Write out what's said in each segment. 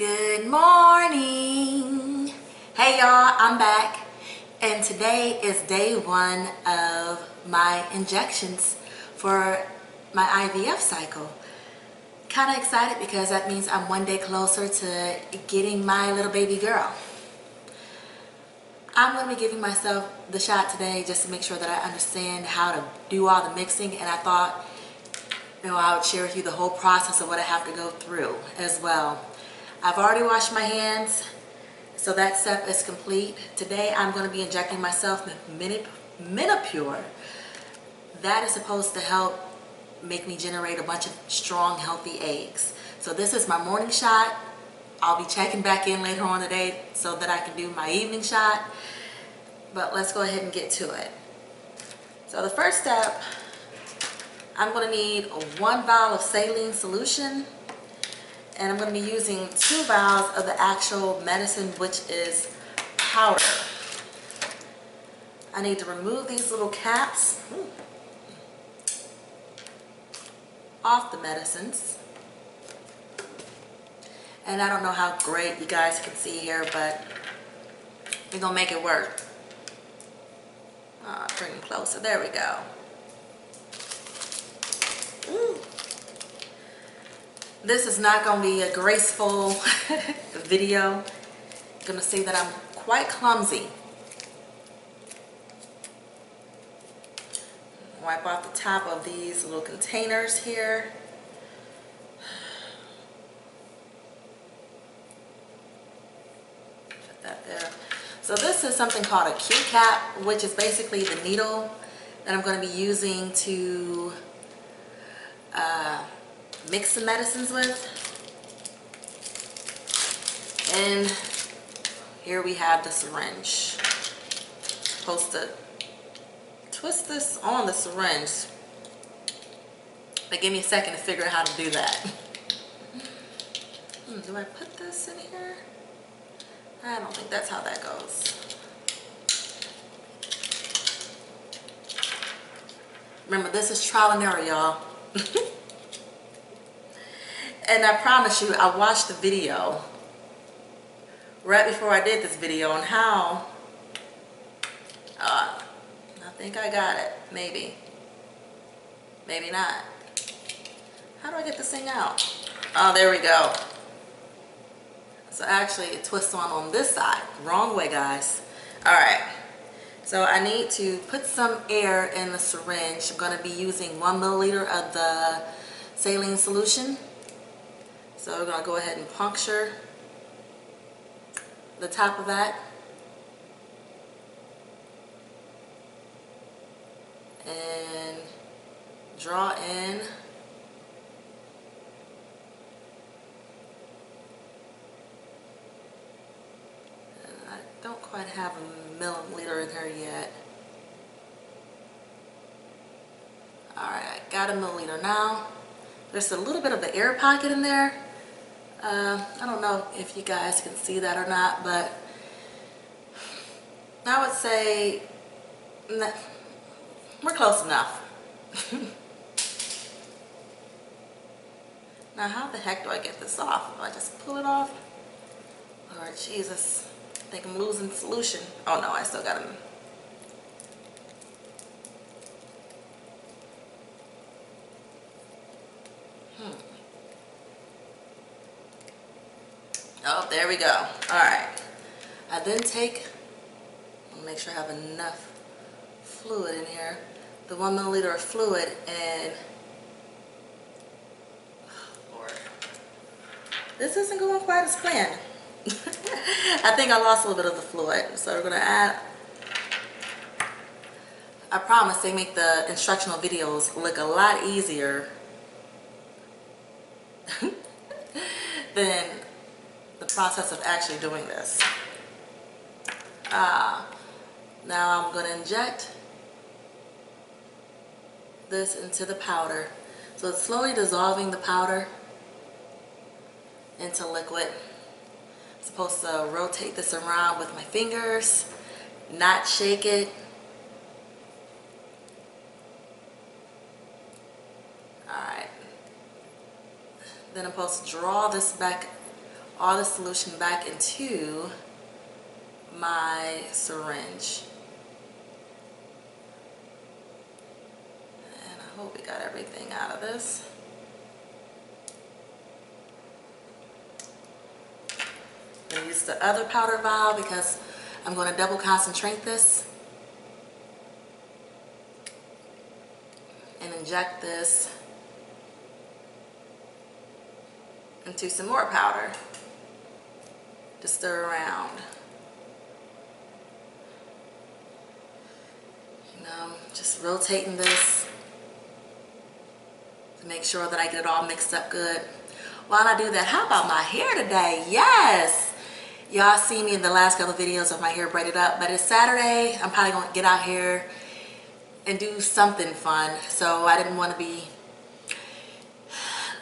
Good morning. Hey y'all, I'm back and today is day one of my injections for my IVF cycle. Kind of excited because that means I'm one day closer to getting my little baby girl. I'm going to be giving myself the shot today just to make sure that I understand how to do all the mixing, and I thought I would share with you the whole process of what I have to go through as well. I've already washed my hands, so that step is complete. Today I'm going to be injecting myself with Menopur. That is supposed to help make me generate a bunch of strong, healthy eggs. So this is my morning shot. I'll be checking back in later on today so that I can do my evening shot. But let's go ahead and get to it. So the first step, I'm going to need 1 vial of saline solution. And I'm going to be using 2 vials of the actual medicine, which is powder. I need to remove these little caps off the medicines. And I don't know how great you guys can see here, but we're going to make it work. Bring it closer. There we go. Ooh. This is not going to be a graceful video. You're going to see that I'm quite clumsy. Wipe off the top of these little containers here. Put that there. So this is something called a Q-cap, which is basically the needle that I'm going to be using to mix the medicines with. And here we have the syringe. Supposed to twist this on the syringe, but give me a second to figure out how to do that. Do I put this in here? I don't think that's how that goes. Remember, this is trial and error, y'all. And I promise you, I watched the video right before I did this video on how, I think I got it, maybe not. How do I get this thing out? Oh, there we go. So actually it twists on this side. Wrong way, guys. All right, so I need to put some air in the syringe. I'm going to be using 1 milliliter of the saline solution. So we're going to go ahead and puncture the top of that. And draw in. And I don't quite have a milliliter in here yet. Alright, I got a milliliter now. There's a little bit of an air pocket in there. I don't know if you guys can see that or not, but I would say we're close enough. Now, how the heck do I get this off? Do I just pull it off? Lord Jesus, I think I'm losing solution. Oh no, I still got them. Oh, there we go. All right. I then take, I'll make sure I have enough fluid in here, the 1 milliliter of fluid, and oh Lord, this isn't going quite as planned. I think I lost a little bit of the fluid, so we're going to add. I promise they make the instructional videos look a lot easier than the process of actually doing this. Now I'm going to inject this into the powder. So it's slowly dissolving the powder into liquid. I'm supposed to rotate this around with my fingers, not shake it. Alright. Then I'm supposed to draw this back all the solution back into my syringe. And I hope we got everything out of this. I'm going to use the other powder vial because I'm going to double concentrate this and inject this into some more powder to stir around. You know, just rotating this to make sure that I get it all mixed up good. While I do that, how about my hair today? Yes! Y'all see me in the last couple of videos of my hair braided up, but it's Saturday. I'm probably going to get out here and do something fun. So I didn't want to be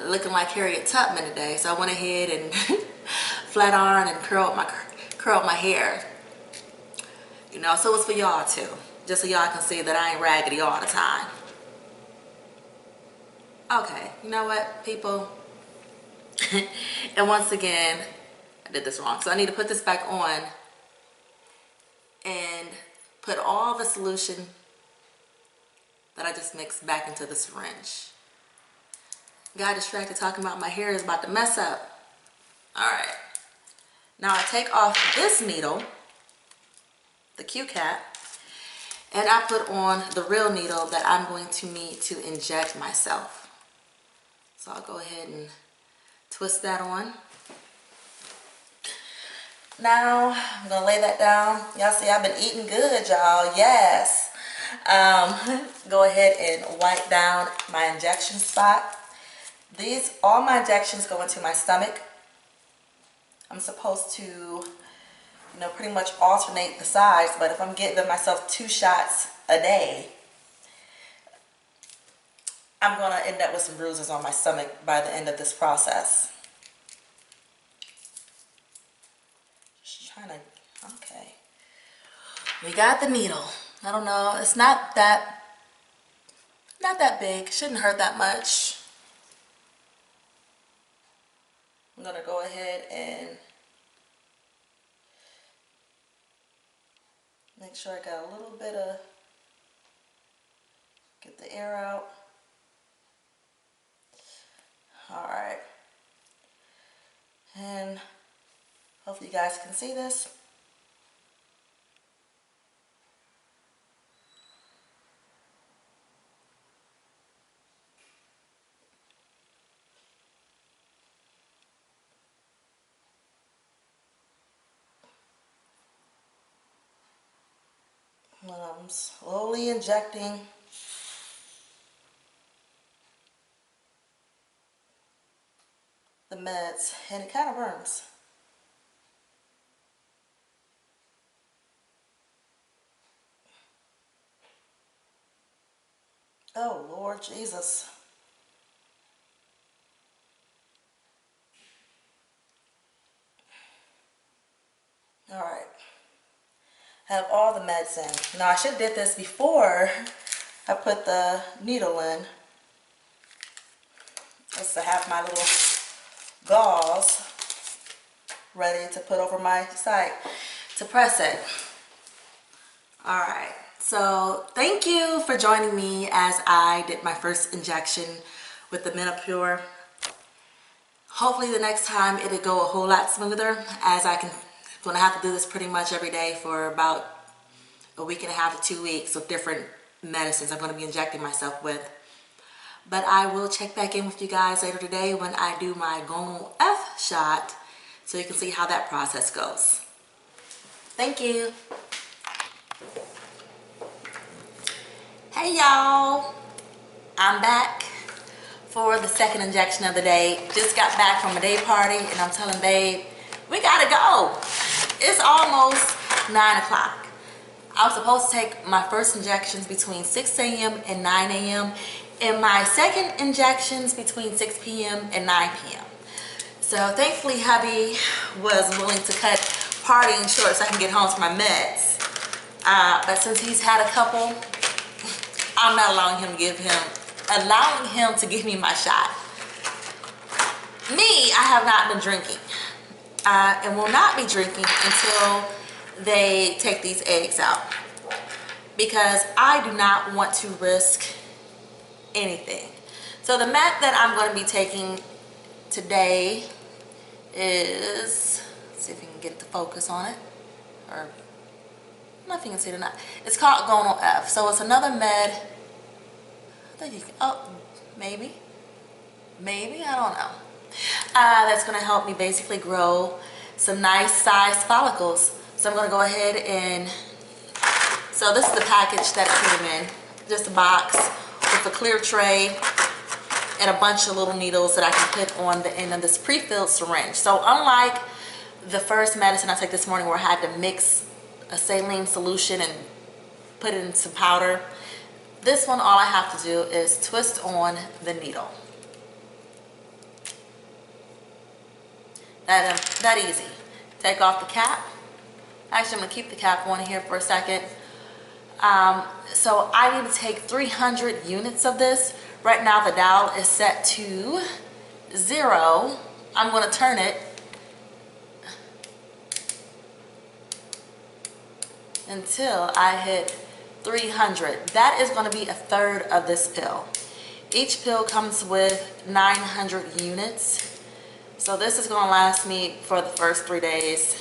looking like Harriet Tubman today. So I went ahead and flat iron and curled my hair. You know, so it's for y'all too. Just so y'all can see that I ain't raggedy all the time. Okay, you know what, people? And once again, I did this wrong. So I need to put this back on and put all the solution that I just mixed back into the syringe. Got distracted talking about my hair is about to mess up. All right. Now I take off this needle, the Q-cap, and I put on the real needle that I'm going to need to inject myself. So I'll go ahead and twist that on. Now I'm gonna lay that down. Y'all see I've been eating good, y'all. Yes. Go ahead and wipe down my injection spot. All my injections go into my stomach. I'm supposed to, you know, pretty much alternate the sides, but if I'm giving myself 2 shots a day, I'm gonna end up with some bruises on my stomach by the end of this process. Okay, we got the needle. I don't know, it's not that big, shouldn't hurt that much. I'm gonna go ahead and make sure I got a little bit of, get the air out. All right, and hopefully you guys can see this. I'm slowly injecting the meds, and it kind of burns. Oh, Lord Jesus. All right. Have all the meds in. Now I should have did this before I put the needle in. Just to have my little gauze ready to put over my site to press it. All right. So thank you for joining me as I did my first injection with the Menopur. Hopefully the next time it'll go a whole lot smoother, as I'm gonna have to do this pretty much every day for about a week and a half to 2 weeks of different medicines I'm gonna be injecting myself with. But I will check back in with you guys later today when I do my Gonal F shot, so you can see how that process goes. Thank you. Hey y'all, I'm back for the second injection of the day. Just got back from a day party and I'm telling babe, we gotta go. It's almost 9 o'clock. I was supposed to take my first injections between 6 a.m. and 9 a.m. and my second injections between 6 p.m. and 9 p.m. So thankfully hubby was willing to cut partying short so I can get home to my meds. But since he's had a couple, I'm not allowing him to give me my shot. Me, I have not been drinking. and will not be drinking until they take these eggs out, because I do not want to risk anything. So the med that I'm going to be taking today is, let's see if you can get the focus on it, or I don't know if you can see it or not. It's called Gonal F. So it's another med. I think you can, oh, maybe, I don't know. That's going to help me basically grow some nice sized follicles. So I'm going to go ahead and, so this is the package that it came in. Just a box with a clear tray and a bunch of little needles that I can put on the end of this pre-filled syringe. So unlike the first medicine I took this morning where I had to mix a saline solution and put it in some powder, this one all I have to do is twist on the needle. That easy. Take off the cap. Actually, I'm going to keep the cap on here for a second. So I need to take 300 units of this. Right now the dial is set to 0. I'm going to turn it until I hit 300. That is going to be a third of this pill. Each pill comes with 900 units. So this is going to last me for the first 3 days.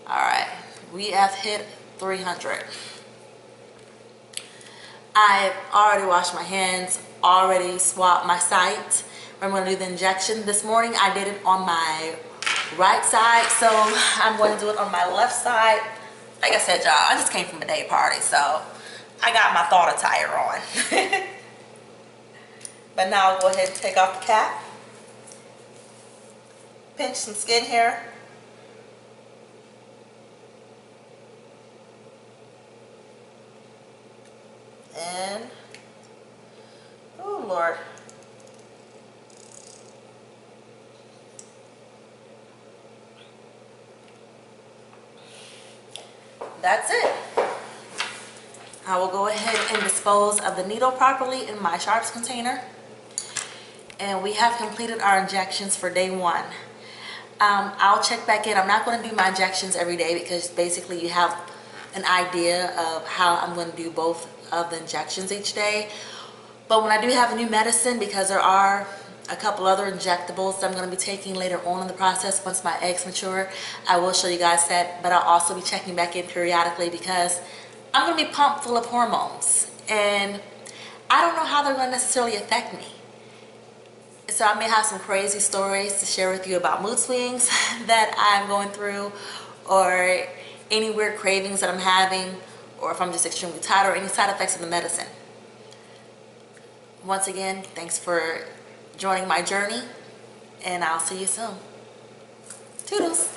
All right, we have hit 300. I've already washed my hands, already swabbed my site. I'm going to do the injection. This morning I did it on my right side, so I'm going to do it on my left side. Like I said, y'all, I just came from a day party, so I got my thought attire on. But now I'll go ahead and take off the cap. Pinch some skin here. And, oh Lord. That's it. I will go ahead and dispose of the needle properly in my sharps container. And we have completed our injections for day 1. I'll check back in. I'm not going to do my injections every day because basically you have an idea of how I'm going to do both of the injections each day. But when I do have a new medicine, because there are a couple other injectables that I'm going to be taking later on in the process once my eggs mature, I will show you guys that. But I'll also be checking back in periodically because I'm going to be pumped full of hormones, and I don't know how they're going to necessarily affect me. So I may have some crazy stories to share with you about mood swings that I'm going through, or any weird cravings that I'm having, or if I'm just extremely tired, or any side effects of the medicine. Once again, thanks for joining my journey, and I'll see you soon. Toodles.